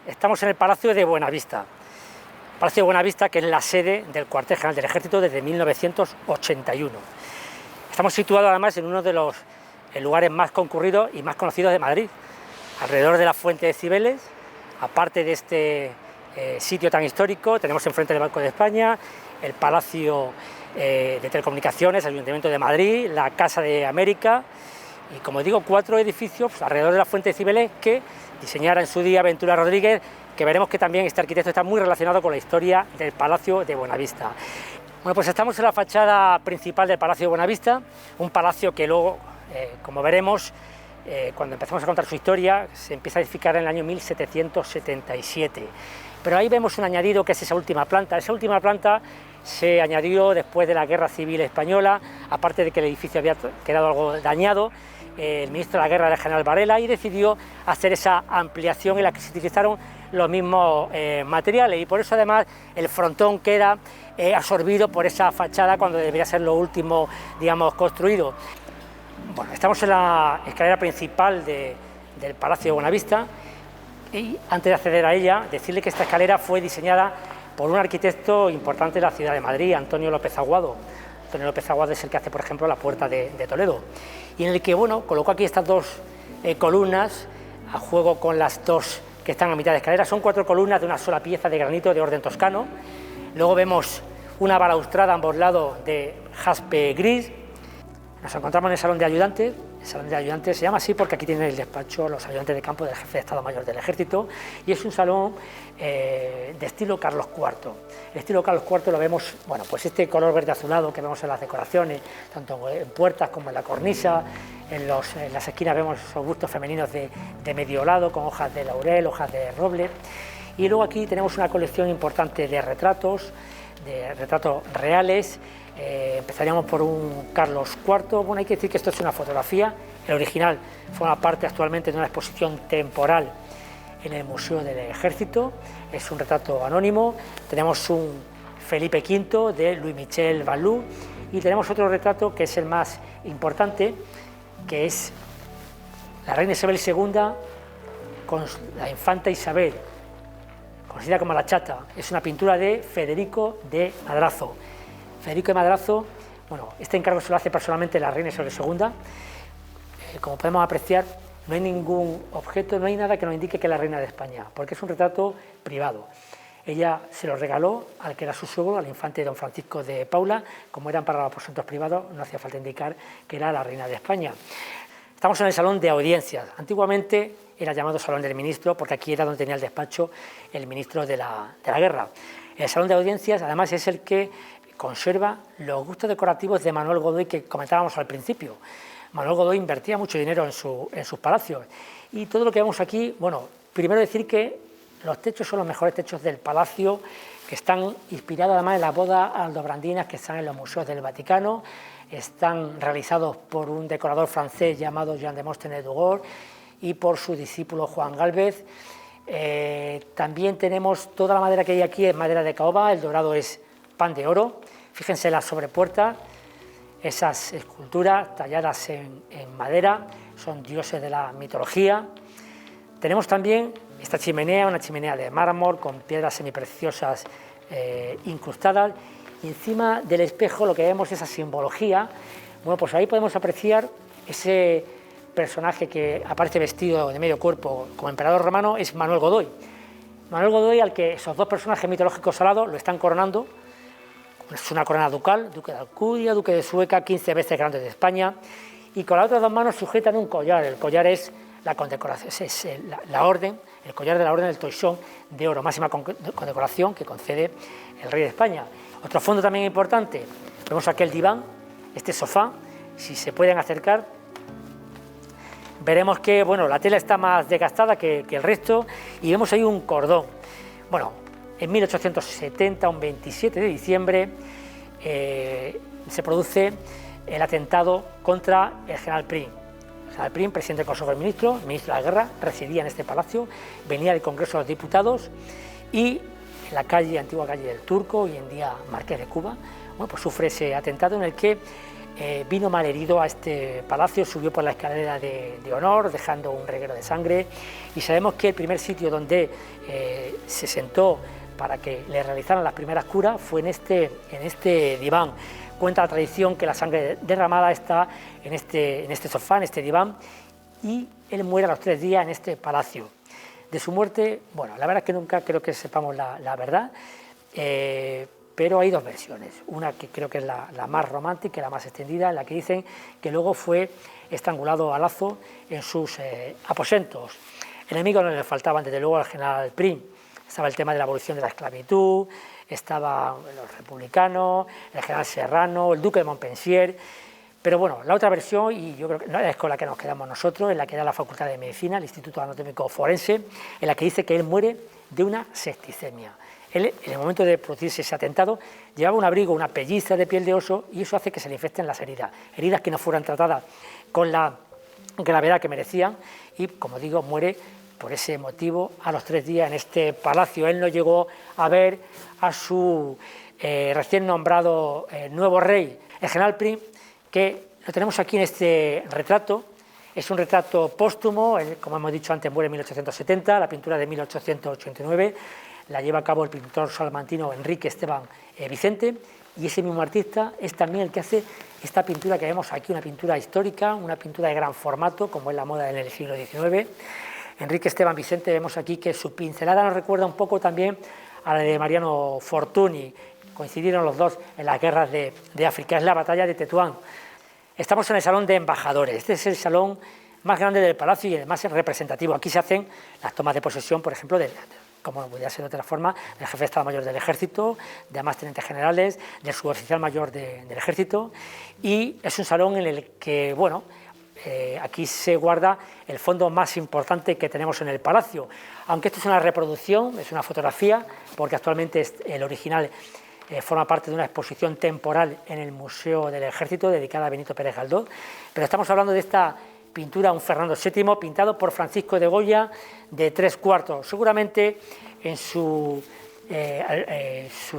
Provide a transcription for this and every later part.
Estamos en el Palacio de Buenavista. Palacio de Buenavista, que es la sede del cuartel general del Ejército desde 1981. Estamos situados además en uno de los lugares más concurridos y más conocidos de Madrid, alrededor de la Fuente de Cibeles. Aparte de este sitio tan histórico, tenemos enfrente del Banco de España, el Palacio de Telecomunicaciones, el Ayuntamiento de Madrid, la Casa de América y, como digo, 4 edificios alrededor de la Fuente de Cibeles que diseñara en su día Ventura Rodríguez, que veremos que también este arquitecto está muy relacionado con la historia del Palacio de Buenavista. Bueno, pues estamos en la fachada principal del Palacio de Buenavista, un palacio que luego, como veremos, cuando empezamos a contar su historia, se empieza a edificar en el año 1777. Pero ahí vemos un añadido que es esa última planta. Esa última planta se añadió después de la Guerra Civil Española, aparte de que el edificio había quedado algo dañado. El ministro de la Guerra era el general Varela y decidió hacer esa ampliación en la que se utilizaron los mismos materiales, y por eso además el frontón queda absorbido por esa fachada cuando debería ser lo último, digamos, construido. Bueno, estamos en la escalera principal del Palacio de Buenavista y antes de acceder a ella, decirle que esta escalera fue diseñada por un arquitecto importante de la ciudad de Madrid, Antonio López Aguado. Antonio López Aguado es el que hace, por ejemplo, la Puerta de Toledo, y en el que, bueno, colocó aquí estas dos columnas a juego con las dos que están a mitad de escalera. Son 4 columnas de una sola pieza de granito de orden toscano. Luego vemos una balaustrada a ambos lados de jaspe gris. Nos encontramos en el salón de ayudantes. El salón de ayudantes se llama así porque aquí tienen el despacho los ayudantes de campo del jefe de Estado Mayor del Ejército, y es un salón de estilo Carlos IV. El estilo Carlos IV lo vemos, bueno, pues este color verde azulado que vemos en las decoraciones, tanto en puertas como en la cornisa. En las esquinas vemos esos bustos femeninos de mediolado con hojas de laurel, hojas de roble. Y luego aquí tenemos una colección importante de retratos reales. Empezaríamos por un Carlos IV. Bueno, hay que decir que esto es una fotografía. El original forma parte actualmente de una exposición temporal en el Museo del Ejército. Es un retrato anónimo. Tenemos un Felipe V de Louis-Michel Ballou y tenemos otro retrato que es el más importante, que es la reina Isabel II con la infanta Isabel, conocida como la Chata. Es una pintura de Federico de Madrazo. Federico de Madrazo, bueno, este encargo se lo hace personalmente la reina Isabel II. Como podemos apreciar, no hay ningún objeto, no hay nada que nos indique que es la reina de España, porque es un retrato privado. Ella se lo regaló al que era su suegro, al infante don Francisco de Paula. Como eran para los aposentos privados, no hacía falta indicar que era la reina de España. Estamos en el salón de audiencias. Antiguamente era llamado salón del ministro, porque aquí era donde tenía el despacho el ministro de la guerra. El salón de audiencias, además, es el que conserva los gustos decorativos de Manuel Godoy que comentábamos al principio. Manuel Godoy invertía mucho dinero en sus palacios, y todo lo que vemos aquí, bueno, primero decir que los techos son los mejores techos del palacio, que están inspirados además en las bodas aldobrandinas que están en los museos del Vaticano. Están realizados por un decorador francés llamado Jean de Demosthenes-Dugord y por su discípulo Juan Gálvez. También tenemos toda la madera que hay aquí, es madera de caoba, el dorado es pan de oro. Fíjense las sobrepuertas, esas esculturas talladas en madera, son dioses de la mitología. Tenemos también esta chimenea, una chimenea de mármol con piedras semipreciosas incrustadas, y encima del espejo lo que vemos es esa simbología. Bueno, pues ahí podemos apreciar ese personaje que aparece vestido de medio cuerpo como emperador romano, es Manuel Godoy. Manuel Godoy, al que esos dos personajes mitológicos al lado lo están coronando. Es una corona ducal, duque de Alcudia, duque de Sueca, 15 veces grande de España, y con las otras dos manos sujetan un collar. El collar es la condecoración, es la orden, el collar de la orden del Toisón de oro, máxima condecoración que concede el rey de España. Otro fondo también importante, vemos aquí el diván, este sofá. Si se pueden acercar, veremos que, bueno, la tela está más desgastada que el resto, y vemos ahí un cordón. Bueno, en 1870, un 27 de diciembre, se produce el atentado contra el general Prim. El general Prim, presidente del Consejo de Ministros, ministro de la Guerra, residía en este palacio, venía del Congreso de los Diputados, y en la calle, antigua calle del Turco, hoy en día Marqués de Cuba, bueno, pues sufre ese atentado en el que vino malherido a este palacio, subió por la escalera de honor, dejando un reguero de sangre, y sabemos que el primer sitio donde se sentó para que le realizaran las primeras curas fue en este diván. Cuenta la tradición que la sangre derramada está en este sofá, en este diván, y él muere a los 3 días en este palacio. De su muerte, bueno, la verdad es que nunca creo que sepamos la verdad, pero hay 2 versiones. Una que creo que es la más romántica, la más extendida, en la que dicen que luego fue estrangulado a lazo en sus aposentos. Enemigos no le faltaban, desde luego, al general Prim. Estaba el tema de la abolición de la esclavitud, estaban los republicanos, el general Serrano, el duque de Montpensier. Pero bueno, la otra versión, y yo creo que no es con la que nos quedamos nosotros, es la que da la Facultad de Medicina, el Instituto Anatómico Forense, en la que dice que él muere de una septicemia. Él, en el momento de producirse ese atentado, llevaba un abrigo, una pelliza de piel de oso, y eso hace que se le infecten las heridas que no fueran tratadas con la gravedad que merecían, y, como digo, muere por ese motivo a los 3 días en este palacio. Él no llegó a ver a su recién nombrado nuevo rey, el general Prim, que lo tenemos aquí en este retrato. Es un retrato póstumo, como hemos dicho antes, muere en 1870, la pintura de 1889, la lleva a cabo el pintor salmantino Enrique Esteban Vicente, y ese mismo artista es también el que hace esta pintura que vemos aquí, una pintura histórica, una pintura de gran formato, como es la moda en el siglo XIX. Enrique Esteban Vicente, vemos aquí que su pincelada nos recuerda un poco también a la de Mariano Fortuny. Coincidieron los dos en las guerras de África, es la batalla de Tetuán. Estamos en el salón de embajadores. Este es el salón más grande del palacio y el más representativo. Aquí se hacen las tomas de posesión, por ejemplo, como podría ser de otra forma, del jefe de Estado Mayor del Ejército, de más tenientes generales, del suboficial mayor del Ejército, y es un salón en el que, bueno, aquí se guarda el fondo más importante que tenemos en el palacio. Aunque esto es una reproducción, es una fotografía, porque actualmente el original forma parte de una exposición temporal en el Museo del Ejército dedicada a Benito Pérez Galdós, pero estamos hablando de esta pintura, un Fernando VII, pintado por Francisco de Goya, de 3/4. Seguramente en su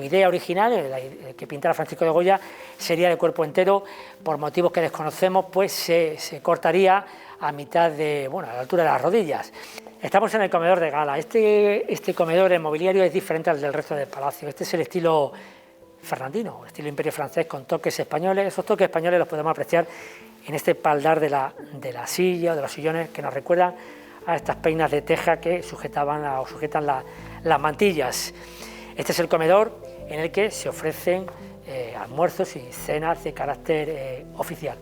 idea original, que pintara Francisco de Goya, sería de cuerpo entero. Por motivos que desconocemos, pues se cortaría a mitad de, bueno, a la altura de las rodillas. Estamos en el comedor de gala. Este comedor, el mobiliario, es diferente al del resto del palacio. Este es el estilo fernandino, estilo imperio francés, con toques españoles. Esos toques españoles los podemos apreciar en este paldar de la silla o de los sillones, que nos recuerdan a estas peinas de teja que sujetan las mantillas. Este es el comedor en el que se ofrecen almuerzos y cenas de carácter oficial.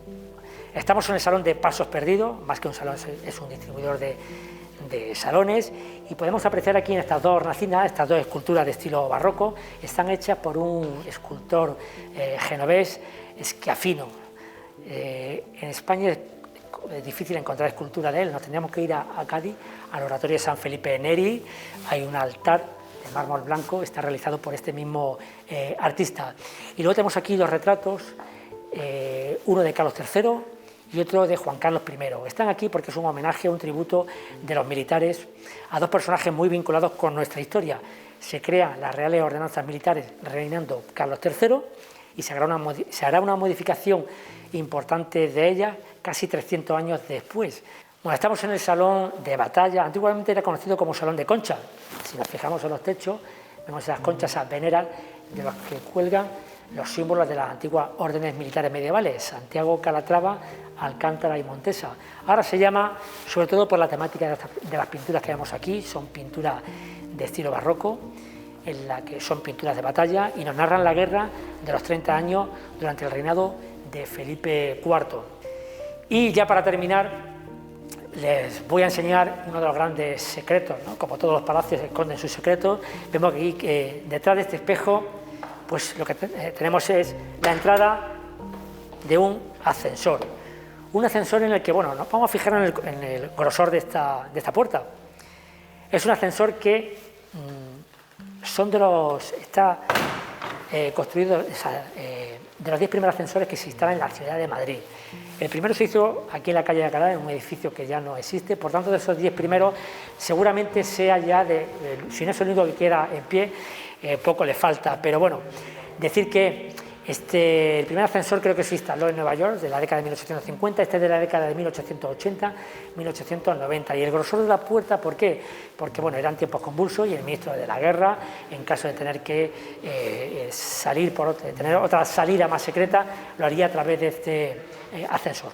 Estamos en el salón de Pasos Perdidos, más que un salón, es un distribuidor de salones, y podemos apreciar aquí en estas 2 hornacinas, estas 2 esculturas de estilo barroco. Están hechas por un escultor genovés, Schiaffino. En España es difícil encontrar escultura de él, nos tendríamos que ir a Cádiz, al oratorio de San Felipe Neri. Hay un altar de mármol blanco, está realizado por este mismo artista. Y luego tenemos aquí 2 retratos, uno de Carlos III y otro de Juan Carlos I. Están aquí porque es un homenaje, un tributo de los militares a 2 personajes muy vinculados con nuestra historia. Se crean las Reales Ordenanzas Militares reinando Carlos III y se hará una modificación importante de ellas casi 300 años después. Bueno, estamos en el salón de batalla. Antiguamente era conocido como salón de concha. Si nos fijamos en los techos, vemos esas conchas, esas veneras de las que cuelgan los símbolos de las antiguas órdenes militares medievales: Santiago, Calatrava, Alcántara y Montesa. Ahora se llama, sobre todo por la temática de las pinturas que vemos aquí, son pinturas de estilo barroco, en la que son pinturas de batalla y nos narran la guerra de los 30 años durante el reinado de Felipe IV. Y ya para terminar, les voy a enseñar uno de los grandes secretos, ¿no? Como todos los palacios esconden sus secretos. Vemos aquí que detrás de este espejo, pues lo que tenemos es la entrada de un ascensor. Un ascensor en el que, bueno, nos vamos a fijar en el grosor de esta puerta. Es un ascensor que está construido de los 10 primeros ascensores que se instalan en la ciudad de Madrid. El primero se hizo aquí en la calle de Alcalá, en un edificio que ya no existe. Por tanto, de esos 10 primeros, seguramente sea ya si no es el único que queda en pie, poco le falta. Pero bueno, decir que El primer ascensor creo que se instaló en Nueva York de la década de 1850, este es de la década de 1880-1890. Y el grosor de la puerta, ¿por qué? Porque bueno, eran tiempos convulsos y el ministro de la guerra, en caso de tener que tener otra salida más secreta, lo haría a través de este ascensor.